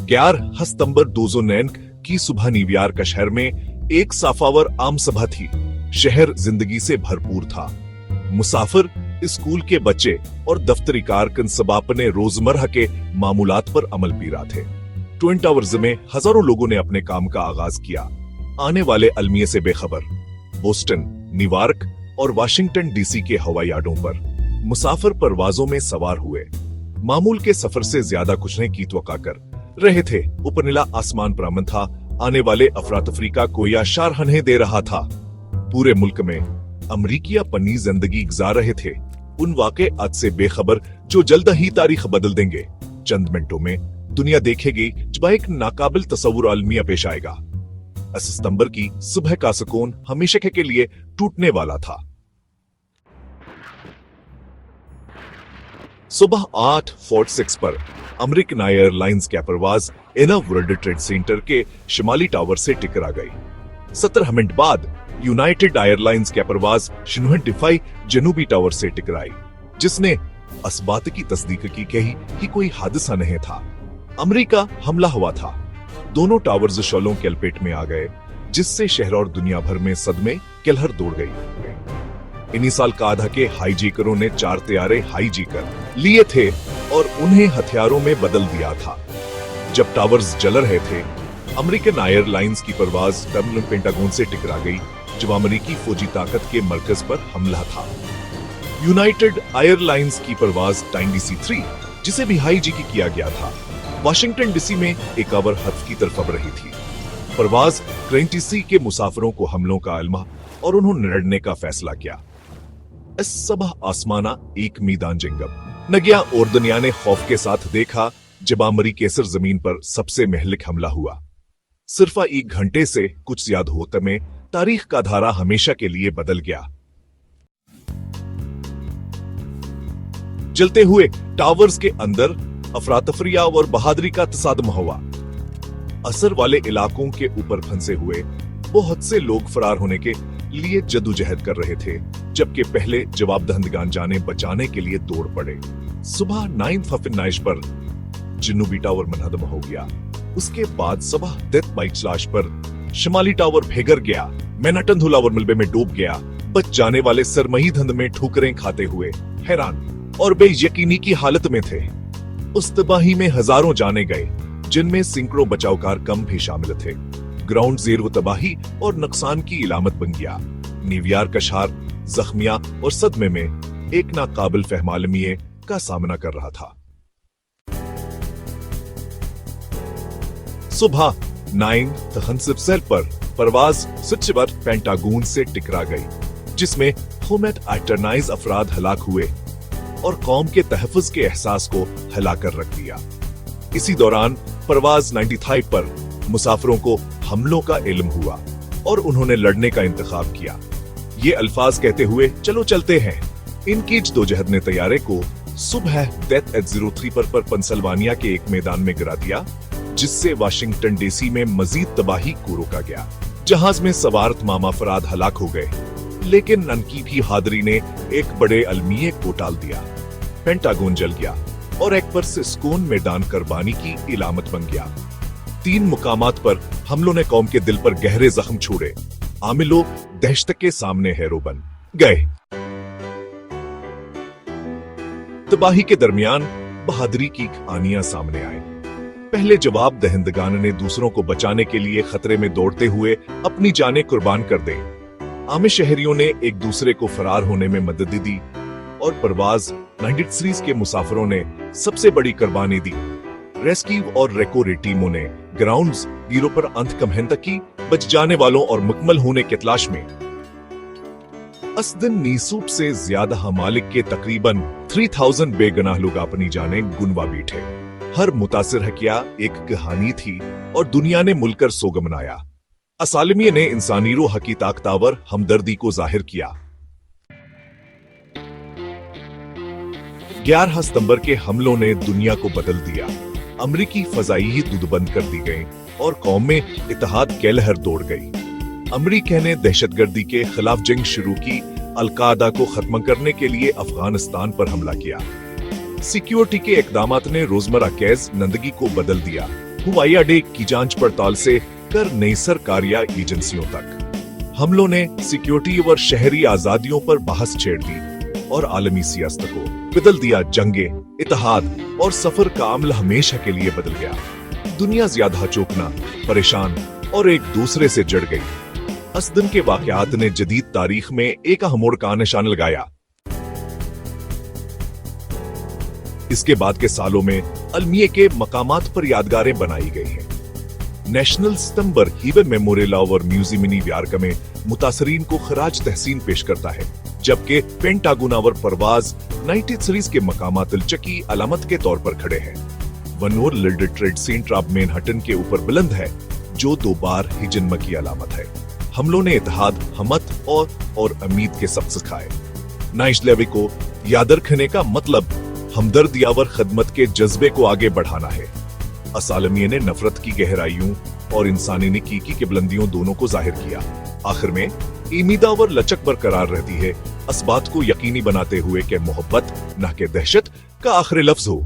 11 सितंबर 2009 की सुबह न्यूयॉर्क शहर में एक साफावर आम सभा थी। शहर जिंदगी से भरपूर था। मुसाफिर, स्कूल के बच्चे और दफ्तरी कारकुन सब अपने रोजमर्रा के मामूलात पर अमल पीरा थे। ट्विन टावर्स में हजारों लोगों ने अपने काम का आगाज किया। आने वाले अलमिये से बेखबर बोस्टन, न्यूयॉर्क और वाशिंगटन डीसी के हवाई अड्डों पर मुसाफिर परवाजों में सवार हुए। मामूल के सफर से ज्यादा कुछ नहीं की त्वक्का कर रहे थे। ऊपर नीला आसमान पर अमन था। आने वाले अफरा-तफरी का कोई आशार हन्हे दे रहा था। पूरे मुल्क में अमरीकिया पन्नी जिंदगी गुजार रहे थे, उन वाक़यात से बेखबर जो जल्द ही तारीख बदल देंगे। चंद मिनटों में दुनिया देखेगी जब एक नाकाबिल तस्वुर अलमिया पेश आएगा। 10 सितंबर की सुबह का सुकून हमेशा के लिए टूटने वाला था। सुबह 8:46 पर अमेरिकन एयरलाइंस की परवाज वर्ल्ड ट्रेड सेंटर के शिमाली टावर से टकरा गई। 17 मिनट बाद यूनाइटेड एयरलाइंस की परवाज 95 जनूबी टावर से टकराई, जिसने इस बात की तस्दीक की कही कि कोई हादसा नहीं था। अमेरिका हमला हुआ था। दोनों टावर्स शोलों के लपेट में आ गए, जिससे शहर और दुनिया भर में सदमे किलहर दौड़ गई। इन्हीं साल का आधा के हाईजैकरों ने 4 तैयारे हाईजैकर लिए थे और उन्हें हथियारों में बदल दिया था। जब टावर्स जल रहे थे, अमेरिकन एयरलाइंस की परवाज टर्मिनल पेंटागन से टकरा गई, जब अमेरिकी फौजी ताकत के मरकज पर हमला था। यूनाइटेड एयरलाइंस की परवाज टाइम DC-3, जिसे भी हाईजैक किया गया था, वाशिंगटन डीसी में एक आवर हर्फ की तरफ अब रही थी। परवाज क्रेंटिसी के मुसाफिरों को हमलों का इल्मा और उन्होंने लड़ने का फैसला किया। इस सबह आसमाना एक मीदान जंगब न गया और दुनिया ने खौफ के साथ देखा जब अमरीकी सर जमीन पर सबसे महलिक हमला हुआ। सिर्फ 1 घंटे से कुछ ज्यादा होते में तारीख का धारा हमेशा के लिए बदल गया। जलते हुए टावर्स के अंदर अफरा-तफरिया और बहादुरी का तसादम हुआ। असर वाले इलाकों के ऊपर फंसे हुए बहुत से लोग फरार होने के लिए जद्दोजहद कर रहे थे, जबकि पहले जवाबदहंदगान जाने बचाने के लिए दौड़ पड़े। सुबह 9 पर जनूबी टावर मनहदम हो गया। उसके बाद सुबह डेथ बाई फ्लैश पर शिमाली टावर भेगर गया। मैनहट्टन धुलावर मलबे में डूब गया। बच जाने वाले सरमई धंध में ठोकरें खाते हुए हैरान और बेयकीनी की हालत में थे। उस तबाही में हजारों जाने गए, जिनमें सैकड़ों बचाव कारकुन भी शामिल थे। ग्राउंड जीरो तबाही और नुकसान की इलामत बन गया। न्यूयॉर्क शहर जख्मिया और सदमे में एक नाकाबिल फहम आलमिये का सामना कर रहा था। सुबह 9 पर परवाज स्विट्जरलैंड पेंटागन से टकरा गई, जिसमें हुकूमत अटरनाइज अफराद हलाक हुए और कौम के तहफ़्फ़ुज़ के एहसास को हिला कर रख दिया। इसी दौरान परवाज 93 पर मुसाफिरों को हमलों का इल्म हुआ और उन्होंने लड़ने का इंतखाब किया। ये अल्फाज कहते हुए चलो चलते हैं। इनकी जद्दोजहद ने तैयारे को सुबह डेथ एट 03 पर पेंसिल्वानिया के एक मैदान में गिरा दिया, जिससे वाशिंगटन डीसी में मजीद तबाही को रोका गया। जहाज में सवार तमाम अफराद हलाक हो गए, लेकिन ननकी भी हादरी ने एक बड़े अलमिये को टाल दिया। पेंटागन जल गया और एक पर से सुकून मैदान कुर्बानी की इलामत बन गया। 3 मुकामात पर हमलों ने कौम के दिल पर गहरे जख्म छोड़े। आमिलों दहशत के सामने हैरो बन गए। तबाही के दरमियान बहादुरी की कहानियां सामने आई। पहले जवाब दहिंदगान ने दूसरों को बचाने के लिए खतरे में दौड़ते हुए अपनी जानें कुर्बान कर दी। आम शहरियों ने एक दूसरे को फरार होने में मदद दी और परवाज 93 के मुसाफिरों ने सबसे बड़ी कुर्बानी दी। रेस्क्यू और रेकोरे टीमों ने ग्राउंड जीरो पर अंत कम तक की बच जाने वालों और मुकम्मल होने की तलाश में। इस दिन नीसूब से ज्यादा हमालिक के तकरीबन 3000 बेगनाह लोग अपनी जानें गुनवा बैठे। हर मुतासिर हकिया एक कहानी थी और दुनिया ने मुलकर सोग मनाया। असालमिये ने इंसानी रूह की ताकतावर हमदर्दी को जाहिर किया। 11 सितंबर के हमलों ने दुनिया को बदल दिया। अमरीकी फजाई दूधबंद कर दी गई और कौम में इत्तेहाद के लहर दौड़ गई। अमरीका ने दहशतगर्दी के खिलाफ जंग शुरू की। अलकायदा को खत्म करने के लिए अफगानिस्तान पर हमला किया। सिक्योरिटी के इकदामात ने रोजमर्रा कैज जिंदगी को बदल दिया। हवाई अड्डे की जांच पड़ताल से कर नई सरकारिया एजेंसियों तक हमलों ने सिक्योरिटी और शहरी आजादियों पर बहस छेड़ दी और आलमी सियासत को बदल दिया। जंगे, इत्तेहाद और सफर का अमल हमेशा के लिए बदल गया। दुनिया ज्यादा चौंकना, परेशान और एक दूसरे से जड़ गई। इस दिन के वाकयात ने जदीद तारीख में एक अहम मोड़ का निशान लगाया। इसके बाद के सालों में अलमिया के मकामात पर यादगारें बनाई गई हैं। नेशनल स्तंबर हीवे मेमोरियल और म्यूजियम न्यूयॉर्क में मुतासरीन को खराज तहसीन पेश करता है, जबकि पेंटागन और परवाज 93 के मकामात अलचकी अलामत के तौर पर खड़े हैं। वन वर्ल्ड ट्रेड सेंटर अब मैनहट्टन के ऊपर बुलंद है, जो 2 बार ही जन्म की अलामत है। हमलों ने इत्तेहाद, हमत और उम्मीद के सबक सिखाए। नाइश लेवी को याद रखने का मतलब हमदर्द और खदमत के जज्बे को आगे बढ़ाना है। असालमिया ने नफरत की गहराइयों और इंसानी नेकी की बुलंदियों दोनों को जाहिर किया। आखिर में उम्मीद और लचक बरकरार रहती है, इस बात को यकीनी बनाते हुए कि मोहब्बत न कि दहशत का आखिरी लफ्ज हो।